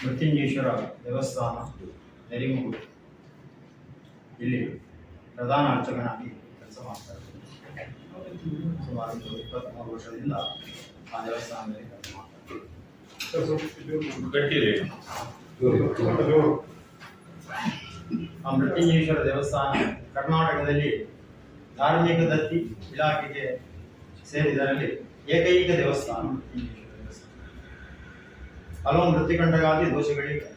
ಮೃತ್ಯುಂಜೇಶ್ವರ ದೇವಸ್ಥಾನ ನೆರಿಮುಗು ಇಲ್ಲಿ ಪ್ರಧಾನ ಅರ್ಚಕನಾಗಿ ಕೆಲಸ ಮಾಡ್ತಾರೆ. ಸುಮಾರು 23 ವರ್ಷದಿಂದ ಆ ದೇವಸ್ಥಾನದಲ್ಲಿ ಕೆಲಸ ಮಾಡ್ತಾರೆ. ಆ ಮೃತ್ಯುಂಜೇಶ್ವರ ದೇವಸ್ಥಾನ ಕರ್ನಾಟಕದಲ್ಲಿ ಧಾರ್ಮಿಕ ದತ್ತಿ ಇಲಾಖೆಗೆ ಸೇರಿದರಲ್ಲಿ ಏಕೈಕ ದೇವಸ್ಥಾನ ಮೃತ್ಯುಂಜೇಶ್ವರ ದೇವಸ್ಥಾನ. ಹಲವು ಮೃತ್ಯುಕಂಡಗಾದಿ ದೋಷಗಳಿಗೆ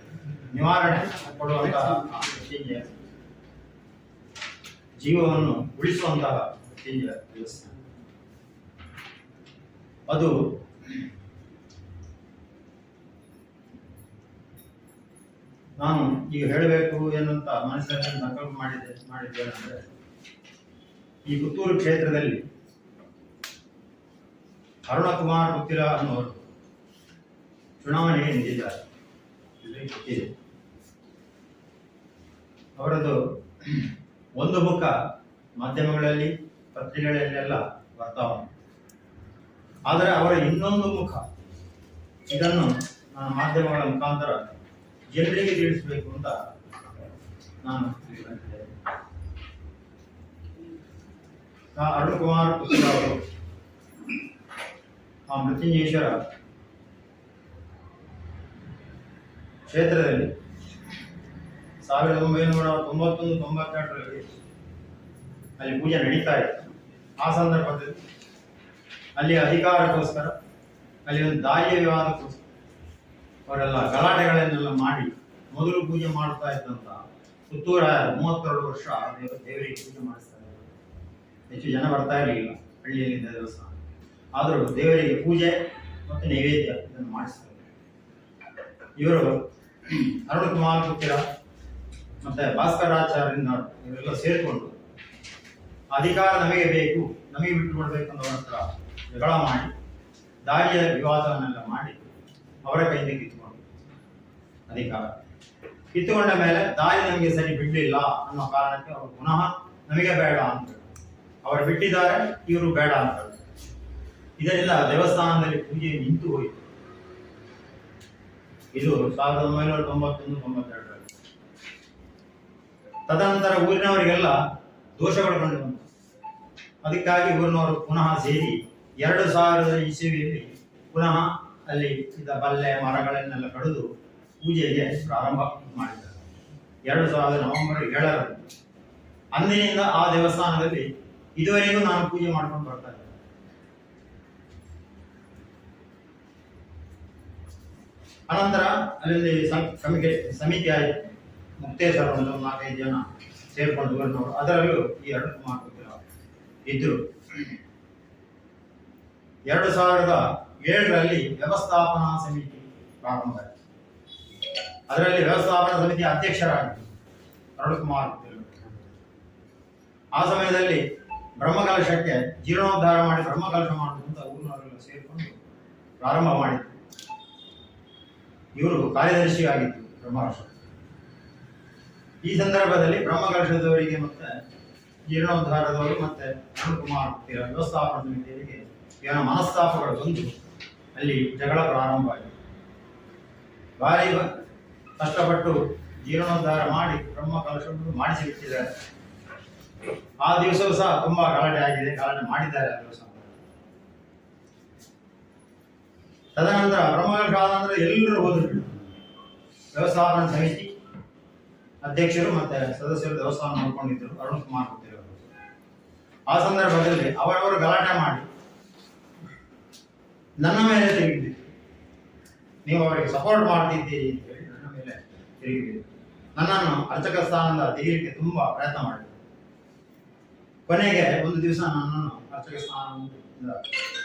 ನಿವಾರಣೆ ಕೊಡುವಂತಹ ಮೃತ್ಯುಂಜಯ ಜೀವವನ್ನು ಉಳಿಸುವಂತಹ ಮೃತ್ಯುಂಜಯ ದೇವಸ್ಥಾನ. ಅದು ನಾನು ಈಗ ಹೇಳಬೇಕು ಎನ್ನುವಂತ ಮನಸ್ಸಲ್ಲಿ ಸಂಕಲ್ಪ ಮಾಡಿದ್ದೇನೆಂದರೆ, ಈ ಪುತ್ತೂರು ಕ್ಷೇತ್ರದಲ್ಲಿ ಅರುಣಕುಮಾರ್ ಪುತ್ತಿರ ಅನ್ನೋರು ಚುನಾವಣೆಗೆ ನಿಂತಿದ್ದಾರೆ. ಗೊತ್ತಿದೆ ಅವರದ್ದು ಒಂದು ಮುಖ ಮಾಧ್ಯಮಗಳಲ್ಲಿ ಪತ್ರಿಕೆಗಳಲ್ಲೆಲ್ಲ ಬರ್ತಾವೆ. ಆದರೆ ಅವರ ಇನ್ನೊಂದು ಮುಖ, ಇದನ್ನು ನಾನು ಮಾಧ್ಯಮಗಳ ಮುಖಾಂತರ ಜನರಿಗೆ ತಿಳಿಸಬೇಕು ಅಂತ ನಾನು ತಿಳಿಸಿದ್ದೇನೆ. ಅರುಣಕುಮಾರ್ ಪುತ್ತಿರ ಅವರು ಆ ಮೃತ್ಯುಂಜೇಶ್ವರ ಕ್ಷೇತ್ರದಲ್ಲಿ 1991-92ರಲ್ಲಿ ಅಲ್ಲಿ ಪೂಜೆ ನಡೀತಾ ಇತ್ತು. ಆ ಸಂದರ್ಭದಲ್ಲಿ ಅಲ್ಲಿ ಅಧಿಕಾರಕ್ಕೋಸ್ಕರ, ಅಲ್ಲಿ ಒಂದು ದಾಳಿಯ ವಿವಾದಕ್ಕೋಸ್ಕರ ಅವರೆಲ್ಲ ಗಲಾಟೆಗಳನ್ನೆಲ್ಲ ಮಾಡಿ ಮೊದಲು ಪೂಜೆ ಮಾಡ್ತಾ ಇದ್ದಂತ ಪುತ್ತೂರ 32 ವರ್ಷ ದೇವರಿಗೆ ಪೂಜೆ ಮಾಡಿಸ್ತಾ ಇದ್ದಾರೆ. ಹೆಚ್ಚು ಜನ ಬರ್ತಾ ಇರಲಿಲ್ಲ ಹಳ್ಳಿಯಲ್ಲಿದ್ದ ದೇವಸ್ಥಾನ. ಆದರೂ ದೇವರಿಗೆ ಪೂಜೆ ಮತ್ತು ನೈವೇದ್ಯ ಇದನ್ನು ಮಾಡಿಸ್ತಾರೆ. ಇವರು ಅರುಣಕುಮಾರ್ ಪುತ್ತಿರ ಮತ್ತೆ ಭಾಸ್ಕರಾಚಾರ್ಯರಿಂದ ಇವರೆಲ್ಲ ಸೇರಿಕೊಂಡು ಅಧಿಕಾರ ನಮಗೆ ಬೇಕು, ನಮಗೆ ಬಿಟ್ಟು ಕೊಡಬೇಕು ಅನ್ನೋ ಹತ್ರ ಜಗಳ ಮಾಡಿ ದಾಳಿಯ ವಿವಾದವನ್ನೆಲ್ಲ ಮಾಡಿ ಅವರ ಕೈಯಿಂದ ಕಿತ್ತುಕೊಂಡ ಮೇಲೆ ದಾಳಿ ನಮಗೆ ಸರಿ ಬಿಡಲಿಲ್ಲ ಅನ್ನೋ ಕಾರಣಕ್ಕೆ ಅವರು ಪುನಃ ನಮಗೆ ಬೇಡ ಅಂತ ಅವರು ಬಿಟ್ಟಿದ್ದಾರೆ, ಇವರು ಬೇಡ ಅಂತ. ಇದರಿಂದ ದೇವಸ್ಥಾನದಲ್ಲಿ ಪೂಜೆ ನಿಂತು ಹೋಯಿತು. ಇದು 1991-92ರಲ್ಲಿ. ತದನಂತರ ಊರಿನವರಿಗೆಲ್ಲ ದೋಷಗಳು ಕಂಡು ಬಂತು. ಅದಕ್ಕಾಗಿ ಊರಿನವರು ಪುನಃ ಸೇರಿ 2000 ಇಸವಿಯಲ್ಲಿ ಪುನಃ ಅಲ್ಲಿ ಇದ್ದ ಬಲ್ಲೆ ಮರಗಳನ್ನೆಲ್ಲ ಕಡಿದು ಪೂಜೆಗೆ ಪ್ರಾರಂಭ ಮಾಡಿದ್ದಾರೆ. 2000 ನವೆಂಬರ್ 7ರಂದು. ಅಂದಿನಿಂದ ಆ ದೇವಸ್ಥಾನದಲ್ಲಿ ಇದುವರೆಗೂ ನಾನು ಪೂಜೆ ಮಾಡ್ಕೊಂಡು ಬರ್ತಾ ಇದ್ದೆ. ಅನಂತರ ಅಲ್ಲಿ ಸಮಿತಿ ಆಯಿತು. ಮುಕ್ತೇಶ್ವರ ಒಂದು 4-5 ಜನ ಸೇರ್ಕೊಂಡು ಊರಿನವರು, ಅದರಲ್ಲೂ ಈ ಅರುಣಕುಮಾರ್ ಪುತ್ತಿರ ಇದ್ರು. 2007ರಲ್ಲಿ ವ್ಯವಸ್ಥಾಪನಾ ಸಮಿತಿ ಪ್ರಾರಂಭ ಆಯಿತು. ಅದರಲ್ಲಿ ವ್ಯವಸ್ಥಾಪನಾ ಸಮಿತಿ ಅಧ್ಯಕ್ಷರಾಗಿದ್ದರು ಅರುಣಕುಮಾರ್ ಪುತ್ತಿರ. ಆ ಸಮಯದಲ್ಲಿ ಬ್ರಹ್ಮಕಲಶಕ್ಕೆ ಜೀರ್ಣೋದ್ಧಾರ ಮಾಡಿ ಬ್ರಹ್ಮಕಲಶ ಮಾಡುವಂತ ಊರಿನವರೆಲ್ಲ ಸೇರಿಕೊಂಡು ಪ್ರಾರಂಭ ಮಾಡಿದ್ರು. ಇವರು ಕಾರ್ಯದರ್ಶಿ ಆಗಿದ್ರು ಬ್ರಹ್ಮಕಲಶ. ಈ ಸಂದರ್ಭದಲ್ಲಿ ಬ್ರಹ್ಮಕಲಶದವರಿಗೆ ಮತ್ತೆ ಜೀರ್ಣೋದ್ಧಾರದವರು ಮತ್ತೆ ಅರುಣಕುಮಾರ್ ಪುತ್ತಿರ ವ್ಯವಸ್ಥಾಪನಾ ಸಮಿತಿಯವರಿಗೆ ಏನೋ ಮನಸ್ತಾಪಗಳು ಬಂದು ಅಲ್ಲಿ ಜಗಳ ಪ್ರಾರಂಭ ಆಯಿತು. ಭಾರಿ ಕಷ್ಟಪಟ್ಟು ಜೀರ್ಣೋದ್ಧಾರ ಮಾಡಿ ಬ್ರಹ್ಮಕಲಶವನ್ನು ಮಾಡಿಸಿ ಬಿಟ್ಟಿದ್ದಾರೆ. ಆ ದಿವಸವೂ ಸಹ ತುಂಬಾ ಗಲಾಟೆ ಆಗಿದೆ, ಗಲಾಟೆ ಮಾಡಿದ್ದಾರೆ ಆ ದಿವಸ. ತದನಂತರ ಬ್ರಹ್ಮಕಲಶ ಆದ ನಂತರ ಎಲ್ಲರೂ ಹೋದ್ರು. ವ್ಯವಸ್ಥಾಪನಾ ಸಮಿತಿ ಅಧ್ಯಕ್ಷರು ಮತ್ತೆ ಸದಸ್ಯರು ದೇವಸ್ಥಾನ ನೋಡ್ಕೊಂಡಿದ್ದರು ಅರುಣಕುಮಾರ್ ಪುತ್ತಿರ. ಆ ಸಂದರ್ಭದಲ್ಲಿ ಅವರವರು ಗಲಾಟೆ ಮಾಡಿ ನನ್ನ ಮೇಲೆ ತಿರುಗಿದ್ರು. ನೀವು ಅವರಿಗೆ ಸಪೋರ್ಟ್ ಮಾಡ್ತಿದ್ದೀರಿ ಅಂತ ಹೇಳಿ ನನ್ನ ಮೇಲೆ ತಿರುಗಿದ್ರು. ನನ್ನನ್ನು ಅರ್ಚಕ ಸ್ಥಾನದಿಂದ ತೆಗೆಯಲಿಕ್ಕೆ ತುಂಬಾ ಪ್ರಯತ್ನ ಮಾಡಿದ್ರು. ಕೊನೆಗೆ ಒಂದು ದಿವಸ ನನ್ನನ್ನು ಅರ್ಚಕ ಸ್ಥಾನದಿಂದ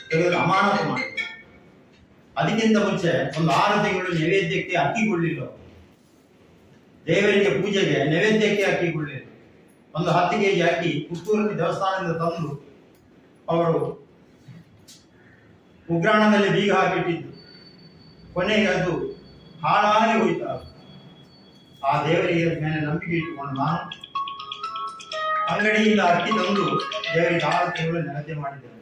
ತೆಗೆದು ಅಮಾನತು ಮಾಡಿದ್ರು. ಅದಕ್ಕಿಂತ ಮುಂಚೆ ಒಂದು 6 ತಿಂಗಳು ನೈವೇದ್ಯಕ್ಕೆ ಅಕ್ಕಿ ಕೊಡಲಿಲ್ಲ. ದೇವರಿಗೆ ಪೂಜೆಗೆ ನೈವೇದ್ಯಕ್ಕೆ ಅಕ್ಕಿ ಕೊಡಲಿಲ್ಲ. ಒಂದು 10 kg ಅಕ್ಕಿ ಪುತ್ತೂರಿನ ದೇವಸ್ಥಾನದಿಂದ ತಂದು ಅವರು ಉಗ್ರಾಣದಲ್ಲಿ ಬೀಗ ಹಾಕಿಟ್ಟಿದ್ದು. ಕೊನೆಗೆ ಅದು ಹಾಳಾಗಿ ಹೋಯ್ತು. ಆ ದೇವರಿಗೆ ಮೇಲೆ ನಂಬಿಕೆ ಇಟ್ಟುಕೊಂಡು ನಾನು ಅಂಗಡಿಯಿಂದ ಅಕ್ಕಿ ತಂದು ದೇವರಿಗೆ 6 ತಿಂಗಳು ನೈವೇದ್ಯ ಮಾಡಿದ್ದೇನೆ.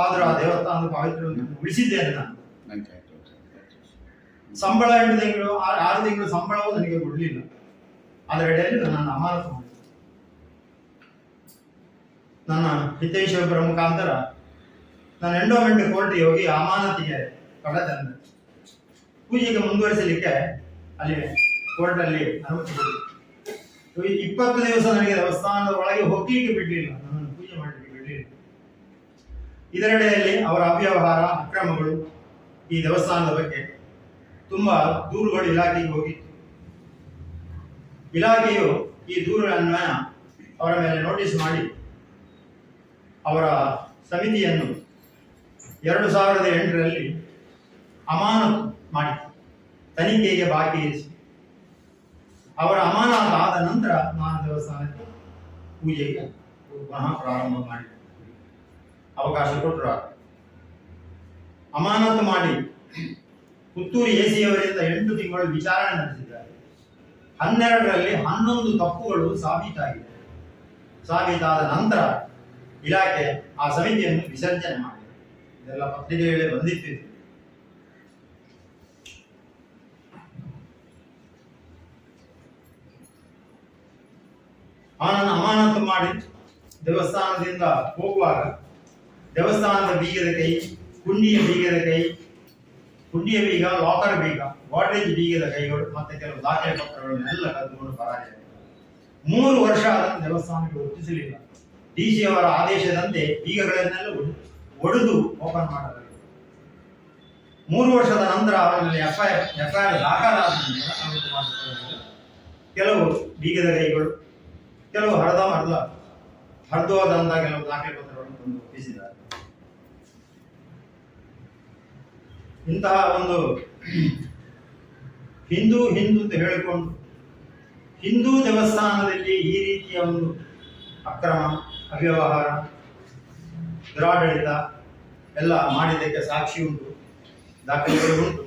ಆದರೂ ಆ ದೇವಸ್ಥಾನದ ಪವಿತ್ರವನ್ನು ಉಳಿಸಿದ್ದೇನೆ ನಾನು. ಸಂಬಳ 8 ತಿಂಗಳು 6 ತಿಂಗಳು ಸಂಬಳವೂ ನನಗೆ ಕೊಡಲಿಲ್ಲ. ಅದರ ಎಡೆಯಲ್ಲಿ ನನ್ನನ್ನು ಅಮಾನತು ಮಾಡಿದ್ರು. ನನ್ನ ಹಿತೈಷಿಯೊಬ್ಬರ ಮುಖಾಂತರ ನಾನು ಎಂಡೋಮೆಂಟ್ ಕೋರ್ಟ್ಗೆ ಹೋಗಿ ಅಮಾನತಿಗೆ ಕಡ ತಂದೆ. ಪೂಜೆಗೆ ಮುಂದುವರಿಸಲಿಕ್ಕೆ ಅಲ್ಲಿ ಕೋರ್ಟಲ್ಲಿ ಅನುಮತಿ ಕೊಟ್ಟಿದ್ದರು. 20 ದಿವಸ ನನಗೆ ದೇವಸ್ಥಾನದ ಒಳಗೆ ಹೋಗ್ಲಿಕ್ಕೆ ಬಿಡಲಿಲ್ಲ, ನನ್ನನ್ನು ಪೂಜೆ ಮಾಡಲಿಕ್ಕೆ ಬಿಡಲಿಲ್ಲ. ಇದರೆಡೆಯಲ್ಲಿ ಅವರ ಅವ್ಯವಹಾರ, ಅಕ್ರಮಗಳು, ಈ ದೇವಸ್ಥಾನದ ಬಗ್ಗೆ ತುಂಬಾ ದೂರುಗಳು ಇಲಾಖೆಗೆ ಹೋಗಿತ್ತು. ಇಲಾಖೆಯು ಈ ದೂರು ಅನ್ವಯ ಅವರ ಮೇಲೆ ನೋಟಿಸ್ ಮಾಡಿ ಅವರ ಸಮಿತಿಯನ್ನು 2008ರಲ್ಲಿ ಅಮಾನತು ಮಾಡಿ ತನಿಖೆಗೆ ಬಾಕಿ ಇರಿಸಿ, ಅವರ ಅಮಾನತು ಆದ ನಂತರ ನಾನು ದೇವಸ್ಥಾನಕ್ಕೆ ಪೂಜೆಗೆ ಪುನಃ ಪ್ರಾರಂಭ ಮಾಡಿ ಅವಕಾಶ ಕೊಟ್ಟರು. ಅಮಾನತು ಮಾಡಿ ಪುತ್ತೂರು ಎಸಿಯವರಿಂದ 8 ತಿಂಗಳು ವಿಚಾರಣೆ ನಡೆಸಿದ್ದಾರೆ. 12ರಲ್ಲಿ 11 ತಪ್ಪುಗಳು ಸಾಬೀತಾಗಿದೆ. ಸಾಬೀತಾದ ನಂತರ ಇಲಾಖೆ ಆ ಸಮಿತಿಯನ್ನು ವಿಸರ್ಜನೆ ಮಾಡಿದೆ. ಇದೆಲ್ಲ ಪತ್ರಿಕೆಗಳೇ ಬಂದಿತ್ತು. ಅವನನ್ನು ಅಮಾನತು ಮಾಡಿ ದೇವಸ್ಥಾನದಿಂದ ಹೋಗುವಾಗ ದೇವಸ್ಥಾನದ ಬೀಗದ ಕೈ, ಕುಂಡಿಯ ಬೀಗದ ಕೈ, ಕುಂಡಿಯ ಬೀಗ, ಲಾಕರ್ ಬೀಗ, ಗಾಡ್ರೇಜ್ ಬೀಗದ ಕೈಗಳು ಮತ್ತು ಕೆಲವು ದಾಖಲೆ ಪತ್ರಗಳನ್ನೆಲ್ಲ ಕದ್ದುಕೊಂಡು ಪರಾರಿಯಾಗಿದ್ದಾರೆ. 3 ವರ್ಷ ಅದನ್ನು ದೇವಸ್ಥಾನಕ್ಕೆ ಒಪ್ಪಿಸಲಿಲ್ಲ. DC ಅವರ ಆದೇಶದಂತೆ ಬೀಗಗಳನ್ನೆಲ್ಲ ಒಡೆದು ಓಪನ್ ಮಾಡಲಾಗಿದೆ. 3 ವರ್ಷದ ನಂತರ ಅವರ ಮೇಲೆ ಎಫ್ಐಆರ್ ದಾಖಲಾದ ನಂತರ ಕೆಲವು ಬೀಗದ ಕೈಗಳು, ಕೆಲವು ಹರಿದೋದಂತ ಕೆಲವು ದಾಖಲೆ ಪತ್ರಗಳನ್ನು ತಂದು ಒಪ್ಪಿಸಿದ್ದಾರೆ. ಇಂತಹ ಒಂದು ಹಿಂದೂ ಅಂತ ಹೇಳಿಕೊಂಡು ಹಿಂದೂ ದೇವಸ್ಥಾನದಲ್ಲಿ ಈ ರೀತಿಯ ಒಂದು ಅಕ್ರಮ, ಅವ್ಯವಹಾರ, ದುರಾಡಳಿತ ಎಲ್ಲ ಮಾಡಿದ್ದಕ್ಕೆ ಸಾಕ್ಷಿ ಉಂಟು, ದಾಖಲೆಗಳು ಉಂಟು.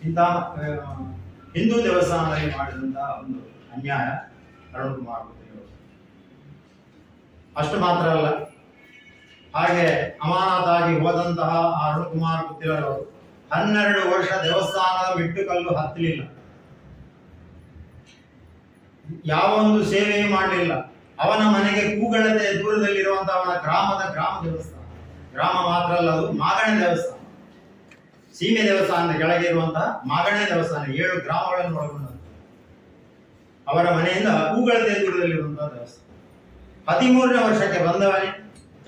ಇಂತಹ ಹಿಂದೂ ದೇವಸ್ಥಾನದಲ್ಲಿ ಮಾಡಿದಂತಹ ಒಂದು ಅನ್ಯಾಯ ಅರುಣ್ ಕುಮಾರ್ ಪುತ್ತಿಲವರು. ಅಷ್ಟು ಮಾತ್ರ ಅಲ್ಲ, ಹಾಗೆ ಅಮಾನತಾಗಿ ಹೋದಂತಹ ಅರುಣ್ ಕುಮಾರ್ ಪುತ್ತಿಲವರು 12 ವರ್ಷ ದೇವಸ್ಥಾನದ ಮೆಟ್ಟುಕಲ್ಲು ಹತ್ತಲಿಲ್ಲ, ಯಾವ ಒಂದು ಸೇವೆಯೂ ಮಾಡಲಿಲ್ಲ. ಅವನ ಮನೆಗೆ ಕೂಗಳತೆ ದೂರದಲ್ಲಿರುವಂತಹ ಅವನ ಗ್ರಾಮ ದೇವಸ್ಥಾನ, ಗ್ರಾಮ ಮಾತ್ರ ಅಲ್ಲ, ಅದು ಮಾಗಣೆ ದೇವಸ್ಥಾನ, ಸೀಮೆ ದೇವಸ್ಥಾನದ ಕೆಳಗೆ ಇರುವಂತಹ ಮಾಗಣೆ ದೇವಸ್ಥಾನ, 7 ಗ್ರಾಮಗಳನ್ನು ಒಳಗೊಂಡಂತ ಅವರ ಮನೆಯಿಂದ ಕೂಗಳತೆ ದೂರದಲ್ಲಿರುವಂತಹ ದೇವಸ್ಥಾನ. 13ನೇ ವರ್ಷಕ್ಕೆ ಬಂದವನೇ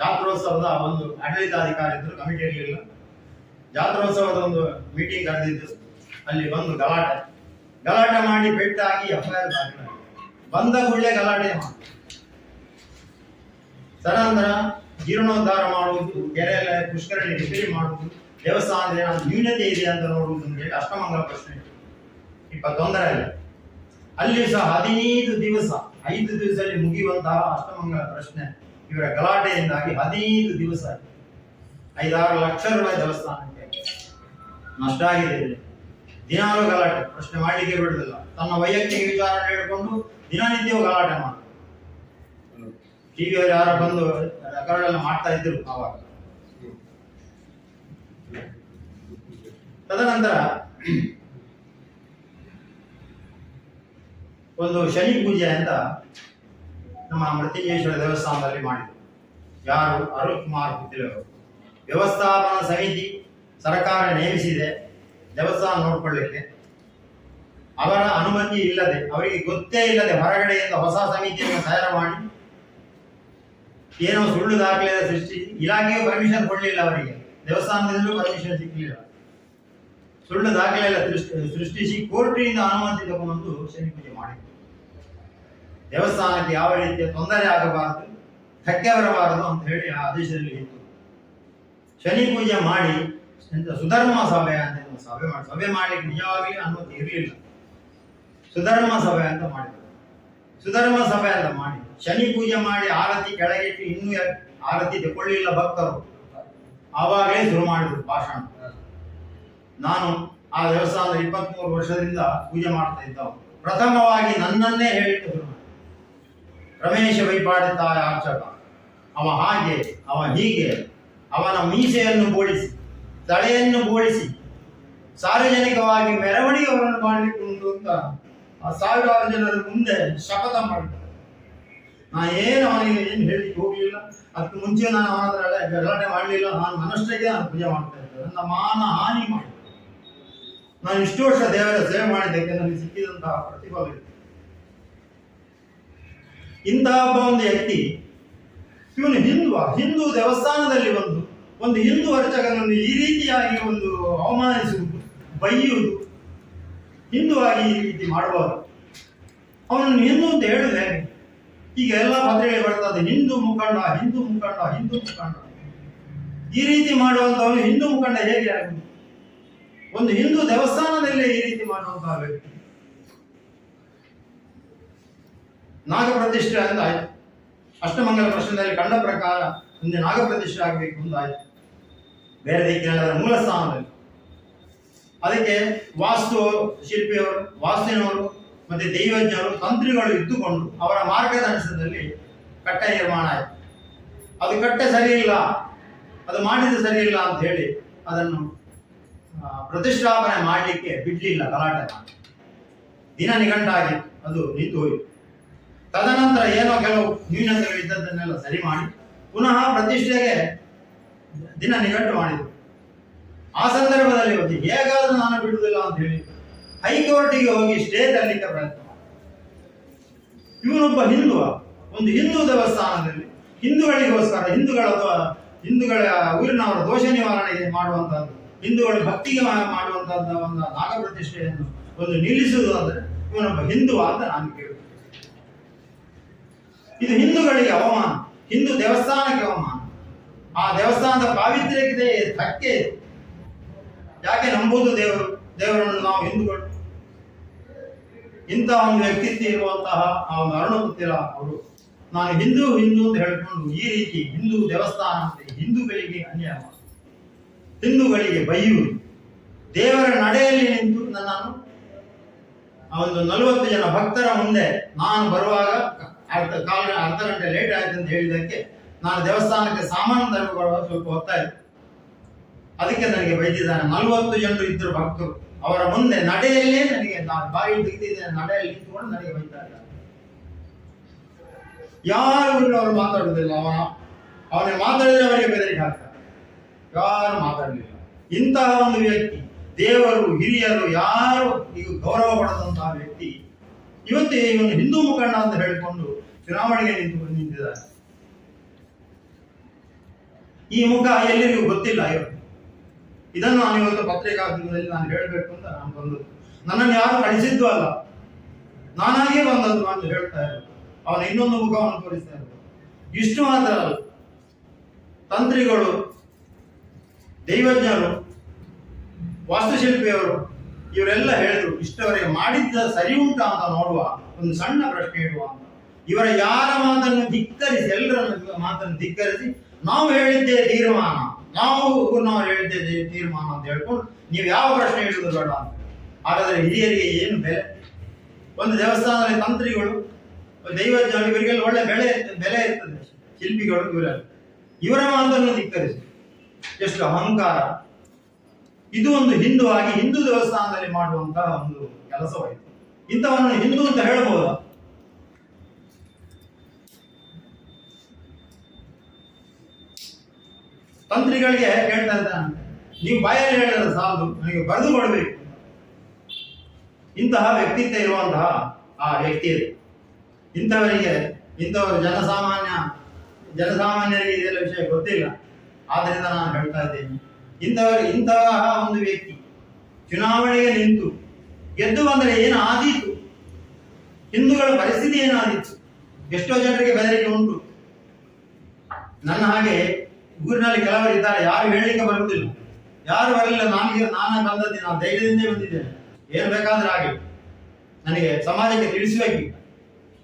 ಜಾತ್ರೋತ್ಸವದ ಒಂದು ಆಡಳಿತಾಧಿಕಾರಿ ಇದ್ರು, ಕಮಿಟಿ ಇರಲಿಲ್ಲ. ಜಾತ್ರೋತ್ಸವದ ಒಂದು ಮೀಟಿಂಗ್ ಕರೆದಿದ್ದು, ಅಲ್ಲಿ ಬಂದು ಗಲಾಟೆ ಮಾಡಿ ಪೆಟ್ಟಾಗಿ ಎಫ್ಐಆರ್ ದಾಖಲಾಗಿದೆ. ಬಂದ ಕೂಡಲೇ ಗಲಾಟೆ ಮಾಡಿ ತದನಂತರ ಜೀರ್ಣೋದ್ಧಾರ ಮಾಡುವುದು, ಕೆರೆಯಲ್ಲಿ ಪುಷ್ಕರಣಿ ರಿಪೇರಿ ಮಾಡುವುದು, ದೇವಸ್ಥಾನದ ಏನಾದ್ರು ನ್ಯೂನತೆ ಇದೆ ಅಂತ ನೋಡುವುದು ಅಂತ ಹೇಳಿ ಅಷ್ಟಮಂಗಲ ಪ್ರಶ್ನೆ 21ರಲ್ಲಿ ಅಲ್ಲಿ ಸಹ 15 ದಿವಸ 5 ದಿವಸದಲ್ಲಿ ಮುಗಿಯುವಂತಹ ಅಷ್ಟಮಂಗಲ ಪ್ರಶ್ನೆ ಇವರ ಗಲಾಟೆಯಿಂದಾಗಿ 15 ದಿವಸ 5-6 ಲಕ್ಷ ರೂಪಾಯಿ ದೇವಸ್ಥಾನಕ್ಕೆ ನಷ್ಟ ಆಗಿದೆ. ದಿನಾಲೂ ಗಲಾಟೆ, ಪ್ರಶ್ನೆ ಮಾಡಲಿಕ್ಕೆ ಬಿಡುದಿಲ್ಲ. ತನ್ನ ವೈಯಕ್ತಿಕ ವಿಚಾರ ಹೇಳಿಕೊಂಡು ದಿನನಿತ್ಯವೂ ಗಲಾಟೆ ಮಾಡುದು. ಟಿವಿಯವರು ಯಾರ ಬಂದು ರೆಕಾರ್ಡ್ ಎಲ್ಲ ಮಾಡ್ತಾ ಇದ್ರು ಆವಾಗ. ತದನಂತರ ಒಂದು ಶನಿ ಪೂಜೆ ಅಂತ ನಮ್ಮ ಮೃತ್ಯುಂಜಯೇಶ್ವರ ದೇವಸ್ಥಾನದಲ್ಲಿ ಮಾಡಿದ್ರು. ಯಾರು? ಅರುಣ್ ಕುಮಾರ್ ಪುತ್ತಿಲವರು. ವ್ಯವಸ್ಥಾಪನಾ ಸಮಿತಿ ಸರ್ಕಾರ ನೇಮಿಸಿದೆ ದೇವಸ್ಥಾನ ನೋಡ್ಕೊಳ್ಳಿಕ್ಕೆ. ಅವರ ಅನುಮತಿ ಇಲ್ಲದೆ, ಅವರಿಗೆ ಗೊತ್ತೇ ಇಲ್ಲದೆ ಹೊರಗಡೆಯಿಂದ ಹೊಸ ಸಮಿತಿಯನ್ನು ತಯಾರು ಮಾಡಿ ಏನೋ ಸುಳ್ಳು ದಾಖಲೆ ಸೃಷ್ಟಿ, ಇಲಾಖೆಯು ಪರ್ಮಿಷನ್ ಕೊಡಲಿಲ್ಲ ಅವರಿಗೆ, ದೇವಸ್ಥಾನದಿಂದಲೂ ಪರ್ಮಿಷನ್ ಸಿಕ್ಕಲಿಲ್ಲ. ಸುಳ್ಳು ದಾಖಲೆ ಎಲ್ಲ ಸೃಷ್ಟಿಸಿ ಕೋರ್ಟಿನಿಂದ ಅನುಮತಿ ತಗೊಂಡು ಶನಿ ಪೂಜೆ ಮಾಡಿದ್ರು. ದೇವಸ್ಥಾನಕ್ಕೆ ಯಾವ ರೀತಿಯ ತೊಂದರೆ ಆಗಬಾರದು, ಧಕ್ಕೆ ಬರಬಾರದು ಅಂತ ಹೇಳಿ ಆ ಆದೇಶದಲ್ಲಿ ಇತ್ತು. ಶನಿ ಪೂಜೆ ಮಾಡಿ ಸುಧರ್ಮ ಸಭೆ ಅಂತ ಸಭೆ ಮಾಡಲಿಕ್ಕೆ ನಿಜವಾಗಲಿ ಅನುಮತಿ ಇರಲಿಲ್ಲ. ಸುಧರ್ಮ ಸಭೆ ಅಂತ ಮಾಡಿದ್ರು. ಸುಧರ್ಮ ಸಭೆ ಅಂತ ಮಾಡಿ ಶನಿ ಪೂಜೆ ಮಾಡಿ ಆರತಿ ಕೆಳಗಿಟ್ಟು ಇನ್ನೂ ಆರತಿ ತಗೊಳ್ಳಿಲ್ಲ ಭಕ್ತರು, ಆವಾಗಲೇ ಶುರು ಮಾಡಿದ್ರು ಭಾಷಣ. ನಾನು ಆ ದೇವಸ್ಥಾನದ 23 ವರ್ಷದಿಂದ ಪೂಜೆ ಮಾಡ್ತಾ ಇದ್ದವು. ಪ್ರಥಮವಾಗಿ ನನ್ನನ್ನೇ ಹೇಳಿಟ್ಟು ಶುರು ಮಾಡಿ, ರಮೇಶ ವೈಪಾಡಿತಾಯ ಅರ್ಚಕ, ಅವ ಹಾಗೆ ಅವ ಹೀಗೆ, ಅವನ ಮೀಸೆಯನ್ನು ಬೋಳಿಸಿ ತಲೆಯನ್ನು ಬೋಳಿಸಿ ಸಾರ್ವಜನಿಕವಾಗಿ ಮೆರವಣಿಗೆಗಳನ್ನು ಮಾಡಲಿಕ್ಕೆ ಉಂಟು ಅಂತ ಆ ಸಾವಿರಾರು ಜನರ ಮುಂದೆ ಶಪಥ ಮಾಡಿದ್ದಾರೆ. ಏನು ಅವನಿಗೆ ಏನು ಹೇಳಲಿಕ್ಕೆ ಹೋಗಲಿಲ್ಲ. ಅದಕ್ಕೆ ಮುಂಚೆ ನಾನು ಅವನ ಹತ್ರ ಗಲಾಟೆ ಮಾಡಲಿಲ್ಲ. ನಾನು ನನ್ನಷ್ಟಕ್ಕೆ ನಾನು ಪೂಜೆ ಮಾಡ್ತಾ ಇದ್ದೆ. ನನ್ನ ಮಾನ ಹಾನಿ ಮಾಡಿ ನಾನು ಇಷ್ಟು ವರ್ಷ ದೇವರ ಸೇವೆ ಮಾಡಿದ್ದಕ್ಕೆ ನನಗೆ ಸಿಕ್ಕಿದಂತಹ ಪ್ರತಿಫಲ ಇದೆ. ಇಂತಹ ಒಬ್ಬ ಒಂದು ವ್ಯಕ್ತಿ, ಇವನು ಹಿಂದೂ ದೇವಸ್ಥಾನದಲ್ಲಿ ಒಂದು ಹಿಂದೂ ಅರ್ಚಕನನ್ನು ಈ ರೀತಿಯಾಗಿ ಒಂದು ಅವಮಾನಿಸುವುದು, ಬೈಯುವುದು, ಹಿಂದುವಾಗಿ ಈ ರೀತಿ ಮಾಡಬಾರದು. ಅವನನ್ನು ಹಿಂದೂ ಅಂತ ಹೇಳಿದ್ರೆ ಈಗ ಎಲ್ಲ ಪತ್ರಿಕೆ ಬರ್ತದೆ, ಹಿಂದೂ ಮುಖಂಡ. ಈ ರೀತಿ ಮಾಡುವಂತವನು ಹಿಂದೂ ಮುಖಂಡ ಹೇಗೆ ಆಗುವುದು? ಒಂದು ಹಿಂದೂ ದೇವಸ್ಥಾನದಲ್ಲೇ ಈ ರೀತಿ ಮಾಡುವಂತಹ ವ್ಯಕ್ತಿ. ನಾಗಪ್ರತಿಷ್ಠೆ ಅಂತ ಆಯ್ತು. ಅಷ್ಟಮಂಗಲ ಪ್ರಶ್ನೆಯಲ್ಲಿ ಕಂಡ ಪ್ರಕಾರ ಮುಂದೆ ನಾಗಪ್ರತಿಷ್ಠೆ ಆಗಬೇಕು ಅಂತ ಆಯ್ತು, ಬೇರೆ ದಿಕ್ಕಿನಲ್ಲಿ ಅದರ ಮೂಲ ಸ್ಥಾನದಲ್ಲಿ. ಅದಕ್ಕೆ ವಾಸ್ತು ಶಿಲ್ಪಿಯವರು, ವಾಸ್ತುವಿನವರು ಮತ್ತೆ ದೈವಜ್ಞರು, ತಂತ್ರಿಗಳು ಇದ್ದುಕೊಂಡು ಅವರ ಮಾರ್ಗದರ್ಶನದಲ್ಲಿ ಕಟ್ಟೆ ನಿರ್ಮಾಣ ಆಯಿತು. ಅದು ಕಟ್ಟೆ ಸರಿ ಇಲ್ಲ, ಅದು ಮಾಡಿದ್ದು ಸರಿ ಇಲ್ಲ ಅಂತ ಹೇಳಿ ಅದನ್ನು ಪ್ರತಿಷ್ಠಾಪನೆ ಮಾಡಲಿಕ್ಕೆ ಬಿಡ್ಲಿಲ್ಲ, ಗಲಾಟೆ ಮಾಡಿ ದಿನ ನಿಗಂಟಾಗಿ ಅದು ನಿಂತು ಹೋಯಿತು. ತದನಂತರ ಏನೋ ಕೆಲವು ನ್ಯೂನತೆಗಳು ಇದ್ದದ್ದನ್ನೆಲ್ಲ ಸರಿ ಮಾಡಿ ಪುನಃ ಪ್ರತಿಷ್ಠೆಗೆ ದಿನ ನಿಗಂಟು ಮಾಡಿದರು. ಆ ಸಂದರ್ಭದಲ್ಲಿ ಇವತ್ತು ಹೇಗಾದ್ರೂ ನಾನು ಬಿಡುವುದಿಲ್ಲ ಅಂತ ಹೇಳಿ ಹೈಕೋರ್ಟಿಗೆ ಹೋಗಿ ಸ್ಟೇ ತರಲಿಕ್ಕೆ ಪ್ರಯತ್ನ ಮಾಡಿದ. ಇವನೊಬ್ಬ ಒಂದು ಹಿಂದೂ ದೇವಸ್ಥಾನದಲ್ಲಿ ಹಿಂದೂಗಳಿಗೋಸ್ಕರ, ಹಿಂದೂಗಳ ಊರಿನವರ ದೋಷ ನಿವಾರಣೆಗೆ ಮಾಡುವಂತಹದ್ದು, ಹಿಂದೂಗಳ ಭಕ್ತಿಗೆ ಮಾಡುವಂತಹದ್ದು ಒಂದು ನಾಗಪ್ರತಿಷ್ಠೆಯನ್ನು ಒಂದು ನಿಲ್ಲಿಸುವುದು ಅಂದ್ರೆ ಇವನೊಬ್ಬ ಹಿಂದೂ ಅಂತ ನಾನು ಕೇಳುತ್ತೇನೆ. ಇದು ಹಿಂದೂಗಳಿಗೆ ಅವಮಾನ, ಹಿಂದೂ ದೇವಸ್ಥಾನಕ್ಕೆ ಅವಮಾನ, ಆ ದೇವಸ್ಥಾನದ ಪಾವಿತ್ರ್ಯಕ್ಕೆ ಧಕ್ಕೆ. ಯಾಕೆ ನಂಬುವುದು ದೇವರನ್ನು ನಾವು ಹಿಂದೂಗಳು? ಇಂತಹ ಒಂದು ವ್ಯಕ್ತಿತ್ವ ಇರುವಂತಹ ಅರುಣಪುತ್ತಿರ ಅವರು ನಾನು ಹಿಂದೂ ಅಂತ ಹೇಳಿಕೊಂಡು ಈ ರೀತಿ ಹಿಂದೂ ದೇವಸ್ಥಾನ ಅಂತ ಹಿಂದೂಗಳಿಗೆ ಅನ್ಯಾಯ, ಹಿಂದೂಗಳಿಗೆ ಬೈಯುವುದು, ದೇವರ ನಡೆಯಲ್ಲಿ ನಿಂತು ನನ್ನನ್ನು ಒಂದು 40 ಜನ ಭಕ್ತರ ಮುಂದೆ ನಾನು ಬರುವಾಗ ಅರ್ಧ ಗಂಟೆ ಲೇಟ್ ಆಯ್ತು ಅಂತ ಹೇಳಿದ್ದಕ್ಕೆ ನಾನು ದೇವಸ್ಥಾನಕ್ಕೆ ಸಾಮಾನು ತರಬೇಕು ಬರುವಾಗ ಸ್ವಲ್ಪ ಹೊತ್ತಾಯ್ತು, ಅದಕ್ಕೆ ನನಗೆ ಬೈದಿದ್ದಾನೆ. 40 ಜನರು ಇದ್ದರು ಭಕ್ತರು, ಅವರ ಮುಂದೆ ನಡೆಯಲ್ಲೇ ನನಗೆ, ನಾನು ಬಾಯಿ ತೆಗೆದಿದ್ದೇನೆ, ನಡೆಯಲ್ಲಿ ನಿಂತುಕೊಂಡು ನನಗೆ ಬೈತಾ ಇದ್ದಾರೆ. ಯಾರು ಅವರು ಮಾತಾಡುವುದಿಲ್ಲ, ಅವನಿಗೆ ಮಾತಾಡಿದ್ರೆ ಅವರಿಗೆ ಬೆದರಿಕೆ ಹಾಕ್ತಾರೆ, ಯಾರು ಮಾತಾಡಲಿಲ್ಲ. ಇಂತಹ ಒಂದು ವ್ಯಕ್ತಿ, ದೇವರು ಹಿರಿಯರು ಯಾರು ಈಗ ಗೌರವ ಪಡೆದಂತಹ ವ್ಯಕ್ತಿ ಇವತ್ತೇ ಇವನು ಹಿಂದೂ ಮುಖಂಡ ಅಂತ ಹೇಳಿಕೊಂಡು ಚುನಾವಣೆಗೆ ನಿಂತಿದ್ದಾರೆ. ಈ ಮುಖ ಎಲ್ಲರಿಗೂ ಗೊತ್ತಿಲ್ಲ ಇವತ್ತು. ಇದನ್ನು ನಾನು ಇವತ್ತು ಪತ್ರಿಕಾಗೋಷ್ಠಿಯಲ್ಲಿ ನಾನು ಹೇಳಬೇಕು ಅಂತ ನಾನು ಬಂದದ್ದು. ನನ್ನನ್ನು ಯಾರು ಕಳಿಸಿದ್ದು ಅಲ್ಲ, ನಾನಾಗೇ ಬಂದದ್ದು ಅಂತ ಹೇಳ್ತಾ ಇರೋದು. ಅವನ ಇನ್ನೊಂದು ಮುಖವನ್ನು ತೋರಿಸ್ತಾ ಇರೋದು. ಇಷ್ಟು ಮಾತ್ರ ಅಲ್ಲ, ತಂತ್ರಿಗಳು, ದೈವಜ್ಞರು, ವಾಸ್ತುಶಿಲ್ಪಿಯವರು ಇವರೆಲ್ಲ ಹೇಳಿದ್ರು ಇಷ್ಟವರೆಗೆ ಮಾಡಿದ್ದ ಸರಿ ಉಂಟಾ ಅಂತ ನೋಡುವ, ಒಂದು ಸಣ್ಣ ಪ್ರಶ್ನೆ ಇಡುವ ಅಂತ. ಇವರ ಯಾರ ಮಾತನ್ನು ಧಿಕ್ಕರಿಸಿ, ಎಲ್ಲರ ಮಾತನ್ನು ಧಿಕ್ಕರಿಸಿ ನಾವು ಹೇಳಿದ್ದೇ ತೀರ್ಮಾನ, ನಾವು ಹೇಳಿದ್ದೇ ತೀರ್ಮಾನ ಅಂತ ಹೇಳ್ಕೊಂಡು ನೀವು ಯಾವ ಪ್ರಶ್ನೆ ಇಡುವುದು ಬೇಡ ಅಂತ. ಹಾಗಾದ್ರೆ ಹಿರಿಯರಿಗೆ ಏನು ಬೆಲೆ? ಒಂದು ದೇವಸ್ಥಾನದಲ್ಲಿ ತಂತ್ರಿಗಳು, ದೈವಜ್ಞರು, ಇವರಿಗೆಲ್ಲ ಒಳ್ಳೆ ಬೆಲೆ ಇರ್ತದೆ. ಶಿಲ್ಪಿಗಳು ಇವರ ಮಾತನ್ನು ಧಿಕ್ಕರಿಸಿ ಎಷ್ಟು ಅಹಂಕಾರ! ಇದು ಒಂದು ಹಿಂದೂ ಆಗಿ ಹಿಂದೂ ದೇವಸ್ಥಾನದಲ್ಲಿ ಮಾಡುವಂತಹ ಒಂದು ಕೆಲಸವಾಯಿತು. ಇಂಥವನ್ನು ಹಿಂದೂ ಅಂತ ಹೇಳಬಹುದಾ? ತಂತ್ರಿಗಳಿಗೆ ಹೇಳ್ತಾ ಇದ್ದಾನೆ, ನೀವು ಬಾಯಲ್ಲಿ ಹೇಳಿದ್ರೆ ಸಾಲದು, ನನಗೆ ಬರೆದು ಕೊಡಬೇಕು. ಇಂತಹ ವ್ಯಕ್ತಿತ್ವ ಇರುವಂತಹ ಆ ವ್ಯಕ್ತಿ, ಇಂಥವರು ಜನಸಾಮಾನ್ಯರಿಗೆ ಇದೆಲ್ಲ ವಿಷಯ ಗೊತ್ತಿಲ್ಲ. ಆದ್ರಿಂದ ನಾನು ಹೇಳ್ತಾ ಇದ್ದೇನೆ, ಇಂತಹ ಒಂದು ವ್ಯಕ್ತಿ ಚುನಾವಣೆಗೆ ನಿಂತು ಗೆದ್ದು ಬಂದರೆ ಏನು ಆದೀತು? ಹಿಂದೂಗಳ ಪರಿಸ್ಥಿತಿ ಏನಾದೀತು? ಎಷ್ಟೋ ಜನರಿಗೆ ಬೆದರಿಕೆ ಉಂಟು. ನನ್ನ ಹಾಗೆ ಊರಿನಲ್ಲಿ ಕೆಲವರು ಇದ್ದಾರೆ, ಯಾರು ಹೇಳಲಿಕ್ಕೆ ಬರುವುದಿಲ್ಲ, ಯಾರು ಬರಲಿಲ್ಲ. ನಾನೇ ಬಂದದ್ದು, ನಾನು ಧೈರ್ಯದಿಂದ ಬಂದಿದ್ದೇನೆ, ಏನು ಬೇಕಾದ್ರೆ ಆಗಲಿ, ನನಗೆ ಸಮಾಜಕ್ಕೆ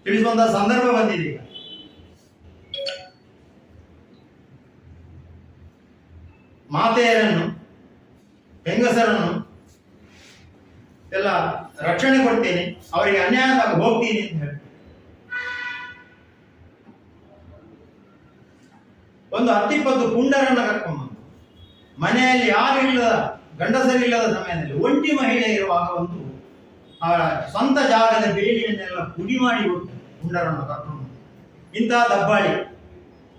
ತಿಳಿಸುವಂತಹ ಸಂದರ್ಭ ಬಂದಿದೆ. ಈಗ ಮಾತೆಯರನ್ನು, ಹೆಂಗಸರನ್ನು ಎಲ್ಲ ರಕ್ಷಣೆ ಕೊಡ್ತೀನಿ, ಅವರಿಗೆ ಅನ್ಯಾಯದಾಗ ಹೋಗ್ತೀನಿ ಅಂತ ಹೇಳಿ ಒಂದು 10-20 ಪುಂಡರನ್ನು ಕರ್ಕೊಂಡ್ಬಂದು ಮನೆಯಲ್ಲಿ ಯಾರು ಇಲ್ಲದ ಗಂಡಸರಿಲ್ಲದ ಸಮಯದಲ್ಲಿ ಒಂಟಿ ಮಹಿಳೆ ಇರುವಾಗ ಒಂದು ಸ್ವಂತ ಜಾಗದ ಬೇಲಿಯನ್ನೆಲ್ಲ ಪುಡಿ ಮಾಡಿ ಗುಂಡರನ್ನು ಕರ್ಕೊಂಡು ಇಂತಹ ದಬ್ಬಾಳಿ,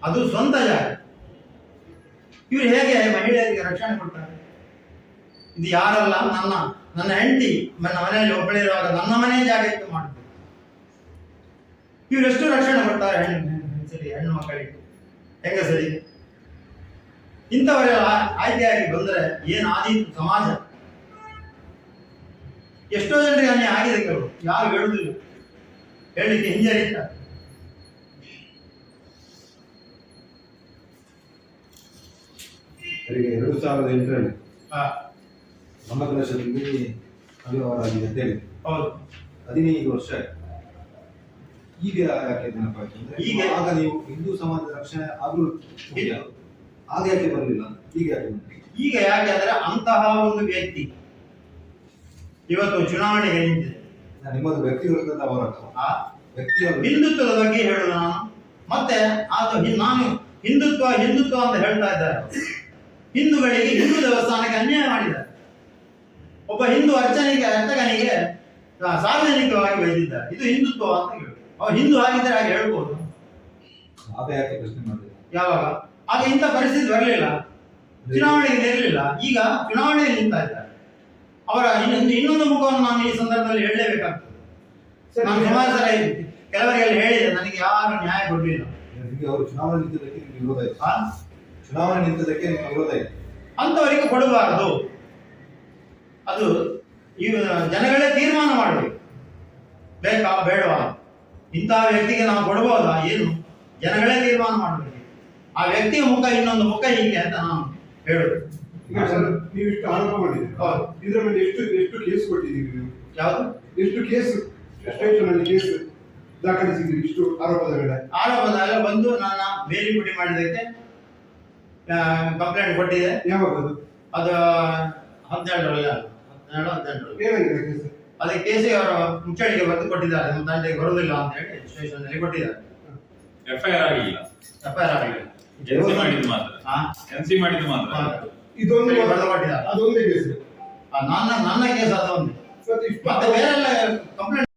ಅದು ಸ್ವಂತ ಜಾಗ. ಇವರು ಹೇಗೆ ಮಹಿಳೆಯರಿಗೆ ರಕ್ಷಣೆ ಕೊಡ್ತಾರೆ? ಇದು ಯಾರಲ್ಲ, ನನ್ನ ಹೆಂಡತಿ ನನ್ನ ಮನೆಯಲ್ಲಿ ಒಬ್ಬಳೇ ಇರುವಾಗ ನನ್ನ ಮನೆ ಜಾಗಕ್ಕೆ ಮಾಡಬೇಕು. ಇವರೆಷ್ಟು ರಕ್ಷಣೆ ಕೊಡ್ತಾರೆ ಹೆಣ್ಣು ಮಕ್ಕಳಿಗೆ, ಹೆಂಗಸರಿಗೆ? ಇಂಥವರೆಲ್ಲ ಆಯ್ಕೆಯಾಗಿ ಬಂದರೆ ಏನಾದೀತು ಸಮಾಜ? ಎಷ್ಟೋ ಜನರಿಗೆ ಅನ್ಯಾಯ ಆಗಿದೆ, ಕೆಲವು ಯಾರು ಹೇಳುವುದಿಲ್ಲ, ಹೇಳಲಿಕ್ಕೆ ಹಿಂಜರಿತಾರೆ. ಅವರಿಗೆ 2008ರಲ್ಲಿ ನಮ್ಮ ಪ್ರದೇಶದಲ್ಲಿ ಅವ್ಯವಹಾರ ಅಂತ ಹೇಳಿ 15 ವರ್ಷ ಆಯ್ತು. ಈಗ ಯಾಕೆ ನೆನಪಾಯ್ತು ಅಂದ್ರೆ, ಈಗ ಆಗ ನೀವು ಹಿಂದೂ ಸಮಾಜದ ರಕ್ಷಣೆ ಆಗಲು ಆಗ ಯಾಕೆ ಬರಲಿಲ್ಲ, ಈಗ ಯಾಕೆ? ಈಗ ಯಾಕೆ ಅಂದ್ರೆ ಅಂತಹ ಒಂದು ವ್ಯಕ್ತಿ ಇವತ್ತು ಚುನಾವಣೆಗೆ ನಿಂತಿದೆ. ನಿಮ್ಮದು ವ್ಯಕ್ತಿಗತ ಹೋರಾಟ, ಆ ವ್ಯಕ್ತಿಯ ಹಿಂದುತ್ವದ ಬಗ್ಗೆ ಹೇಳುದು ನಾನು. ಮತ್ತೆ ಅದು ನಾನು ಹಿಂದುತ್ವ ಅಂತ ಹೇಳ್ತಾ ಇದ್ದಾರೆ. ಹಿಂದೂಗಳಿಗೆ ಹಿಂದೂ ದೇವಸ್ಥಾನಕ್ಕೆ ಅನ್ಯಾಯ ಮಾಡಿದ್ದಾರೆ. ಒಬ್ಬ ಹಿಂದೂ ಅರ್ಚಕನಿಗೆ ಸಾರ್ವಜನಿಕವಾಗಿ ಬೈದಿದ್ದಾರೆ. ಇದು ಹಿಂದುತ್ವ ಅಂತ ಹೇಳಿ ಅವ್ರು ಹಿಂದೂ ಆಗಿದ್ದರೆ ಹಾಗೆ ಹೇಳ್ಬೋದು. ಆಗ ಯಾಕೆ ಪ್ರಶ್ನೆ ಮಾಡಿಲ್ಲ? ಯಾವಾಗ? ಆಗ ಇಂಥ ಪರಿಸ್ಥಿತಿ ಬರಲಿಲ್ಲ, ಚುನಾವಣೆಗೆ ಇರಲಿಲ್ಲ. ಈಗ ಚುನಾವಣೆಗೆ ನಿಂತಾ ಇದ್ದಾರೆ. ಅವರ ಇನ್ನೊಂದು ಮುಖವನ್ನು ನಾನು ಈ ಸಂದರ್ಭದಲ್ಲಿ ಹೇಳಲೇಬೇಕಾಗ್ತದೆ. ನಾನು ಸಮಾಜದ ಕೆಲವರಿಗೆಲ್ಲ ಹೇಳಿದೆ, ನನಗೆ ಯಾರು ನ್ಯಾಯ ಕೊಡಲಿಲ್ಲ. ನಿಮಗೆ ಅವರು ಚುನಾವಣೆ ನಿಂತದಕ್ಕೆ ನಿಮಗೆ ವಿರೋಧ ಆಯ್ತು, ಚುನಾವಣೆ ನಿಂತದಕ್ಕೆ ನಿಮಗೆ ವಿರೋಧ ಆಯ್ತು. ಅಂಥವರಿಗೆ ಕೊಡಬಾರದು. ಅದು ಈ ಜನಗಳೇ ತೀರ್ಮಾನ ಮಾಡಬೇಕು, ಬೇಕಾ ಬೇಡವಾ, ಇಂತಹ ವ್ಯಕ್ತಿಗೆ ನಾವು ಕೊಡಬಹುದಾ, ಏನು ಜನಗಳೇ ತೀರ್ಮಾನ ಮಾಡಬೇಕು. ಆ ವ್ಯಕ್ತಿಯ ಮುಖ ಇನ್ನೊಂದು ಮುಖ ಹೀಗೆ ಅಂತ ನಾನು ಹೇಳುದು. ನೀವು ಇಷ್ಟು ಆರೋಪ ಮಾಡಿದ್ದೀರಿ, ಇದರ ಮೇಲೆ ಎಷ್ಟು ಕೇಸ್ ಕೊಟ್ಟಿದ್ದೀರಿ ನೀವು? ಯಾವುದು? ಎಷ್ಟು ಕೇಸ್ ಸ್ಟೇಷನ್ ಅಲ್ಲಿ ಕೇಸ್ ದಾಖಲಿಸಿದ್ದೀರಿ ಇಷ್ಟು ಆರೋಪದ ಮೇಲೆ? ಆರೋಪದ ಬಂದು ನನ್ನ ಬೇಲಿ ಪುಡಿ ಮಾಡಿದ್ದಕ್ಕೆ ಕಂಪ್ಲೇಂಟ್ ಕೊಟ್ಟಿದೆ. ಯಾವಾಗ ಅದು? ಅದು 17ರಲ್ಲಿ ಏನಾಗಿದೆ ಕೇಸ್? ಅದಕ್ಕೆ ಕೇಸಿಗೆ ಅವರು ಮುಚ್ಚಳಿಗೆ ಬರೆದು ಕೊಟ್ಟಿದ್ದಾರೆ, ನಮ್ಮ ತಂಟೆಗೆ ಬರುವುದಿಲ್ಲ ಅಂತ ಹೇಳಿ ಸ್ಟೇಷನ್ ನಲ್ಲಿ ಕೊಟ್ಟಿದ್ದಾರೆ. ಎಫ್ಐಆರ್ ಆಗಿಲ್ಲ, ಎನ್ಸಿ ಮಾಡಿದ್ದು ಮಾತ್ರ. ಇದೊಂದು ಬರೆದು ಕೊಟ್ಟಿದ್ದಾರೆ. ಅದೊಂದೇ ಕೇಸ್? ನನ್ನ ಕೇಸ್ ಅದೊಂದು. ಮತ್ತೆ ಬೇರೆಲ್ಲ ಕಂಪ್ಲೇಂಟ್